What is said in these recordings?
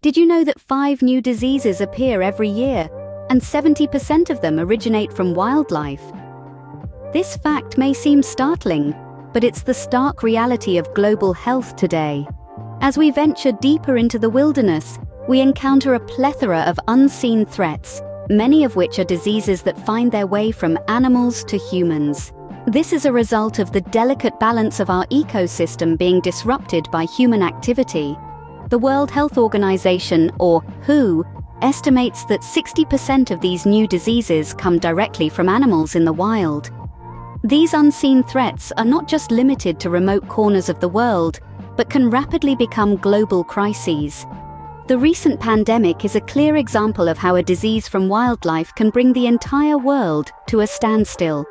Did you know that 5 new diseases appear every year, and 70% of them originate from wildlife? This fact may seem startling, but it's the stark reality of global health today. As we venture deeper into the wilderness, we encounter a plethora of unseen threats, many of which are diseases that find their way from animals to humans. This is a result of the delicate balance of our ecosystem being disrupted by human activity. The World Health Organization, or WHO, estimates that 60% of these new diseases come directly from animals in the wild. These unseen threats are not just limited to remote corners of the world, but can rapidly become global crises. The recent pandemic is a clear example of how a disease from wildlife can bring the entire world to a standstill.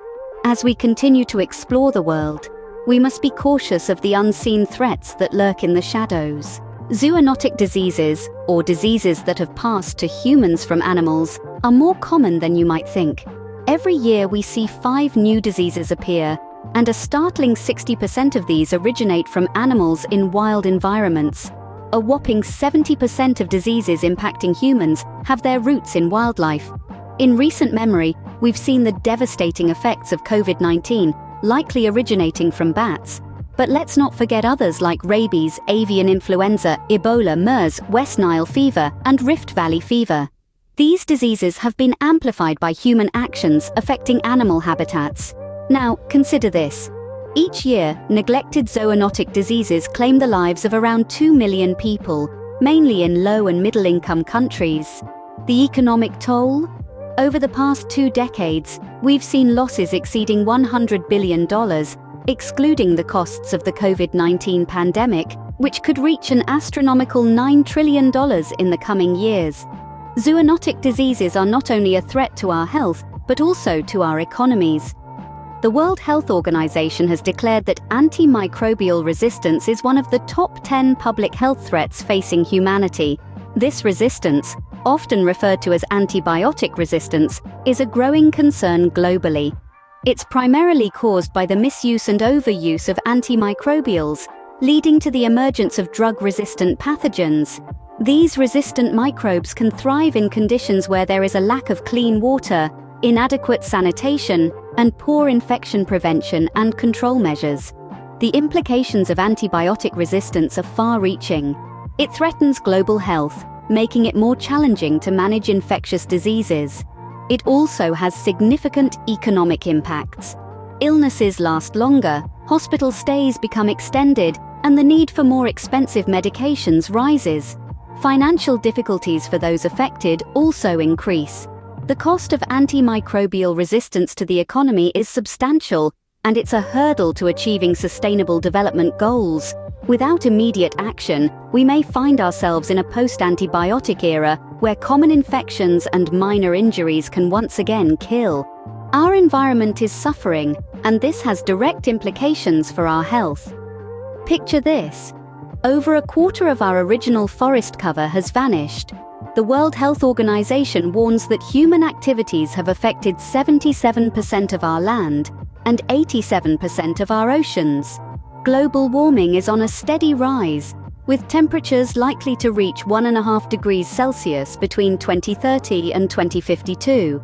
As we continue to explore the world, we must be cautious of the unseen threats that lurk in the shadows. Zoonotic diseases, or diseases that have passed to humans from animals, are more common than you might think. Every year we see 5 new diseases appear, and a startling 60% of these originate from animals in wild environments. A whopping 70% of diseases impacting humans have their roots in wildlife. In recent memory, we've seen the devastating effects of COVID-19, likely originating from bats. But let's not forget others like rabies, avian influenza, Ebola, MERS, West Nile fever, and Rift Valley fever. These diseases have been amplified by human actions affecting animal habitats. Now, consider this. Each year, neglected zoonotic diseases claim the lives of around 2 million people, mainly in low- and middle-income countries. The economic toll? Over the past 2 decades, we've seen losses exceeding $100 billion, excluding the costs of the COVID-19 pandemic, which could reach an astronomical $9 trillion in the coming years. Zoonotic diseases are not only a threat to our health, but also to our economies. The World Health Organization has declared that antimicrobial resistance is one of the top 10 public health threats facing humanity. This resistance, often referred to as antibiotic resistance, is a growing concern globally. It's primarily caused by the misuse and overuse of antimicrobials, leading to the emergence of drug-resistant pathogens. These resistant microbes can thrive in conditions where there is a lack of clean water, inadequate sanitation, and poor infection prevention and control measures. The implications of antibiotic resistance are far-reaching. It threatens global health, making it more challenging to manage infectious diseases. It also has significant economic impacts. Illnesses last longer, hospital stays become extended, and the need for more expensive medications rises. Financial difficulties for those affected also increase. The cost of antimicrobial resistance to the economy is substantial, and it's a hurdle to achieving sustainable development goals. Without immediate action, we may find ourselves in a post-antibiotic era where common infections and minor injuries can once again kill. Our environment is suffering, and this has direct implications for our health. Picture this. Over a quarter of our original forest cover has vanished. The World Health Organization warns that human activities have affected 77% of our land and 87% of our oceans. Global warming is on a steady rise, with temperatures likely to reach 1.5 degrees Celsius between 2030 and 2052.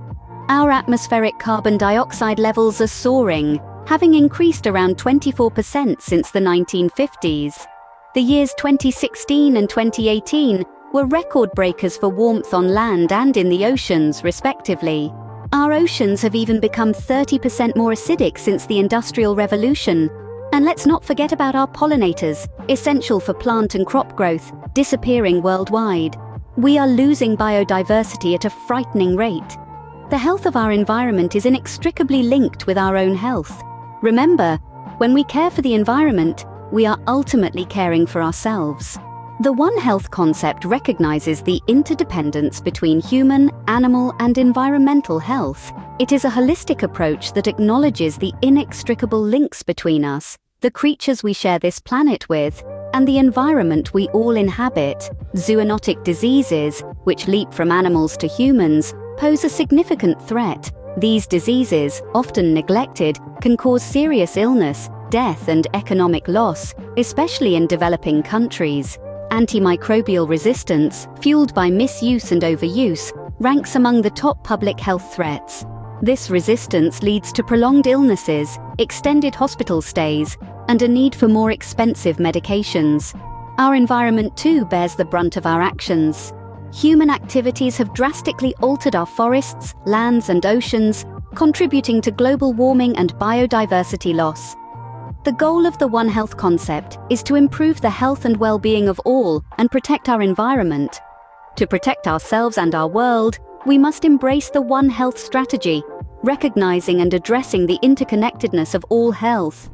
Our atmospheric carbon dioxide levels are soaring, having increased around 24% since the 1950s. The years 2016 and 2018 were record breakers for warmth on land and in the oceans, respectively. Our oceans have even become 30% more acidic since the Industrial Revolution. And let's not forget about our pollinators, essential for plant and crop growth, disappearing worldwide. We are losing biodiversity at a frightening rate. The health of our environment is inextricably linked with our own health. Remember, when we care for the environment, we are ultimately caring for ourselves. The One Health concept recognizes the interdependence between human, animal, and environmental health. It is a holistic approach that acknowledges the inextricable links between us, the creatures we share this planet with, and the environment we all inhabit. Zoonotic diseases, which leap from animals to humans, pose a significant threat. These diseases, often neglected, can cause serious illness, death, and economic loss, especially in developing countries. Antimicrobial resistance, fueled by misuse and overuse, ranks among the top public health threats. This resistance leads to prolonged illnesses, extended hospital stays, and a need for more expensive medications. Our environment too bears the brunt of our actions. Human activities have drastically altered our forests, lands, and oceans, contributing to global warming and biodiversity loss. The goal of the One Health concept is to improve the health and well-being of all and protect our environment. To protect ourselves and our world, we must embrace the One Health strategy, recognizing and addressing the interconnectedness of all health.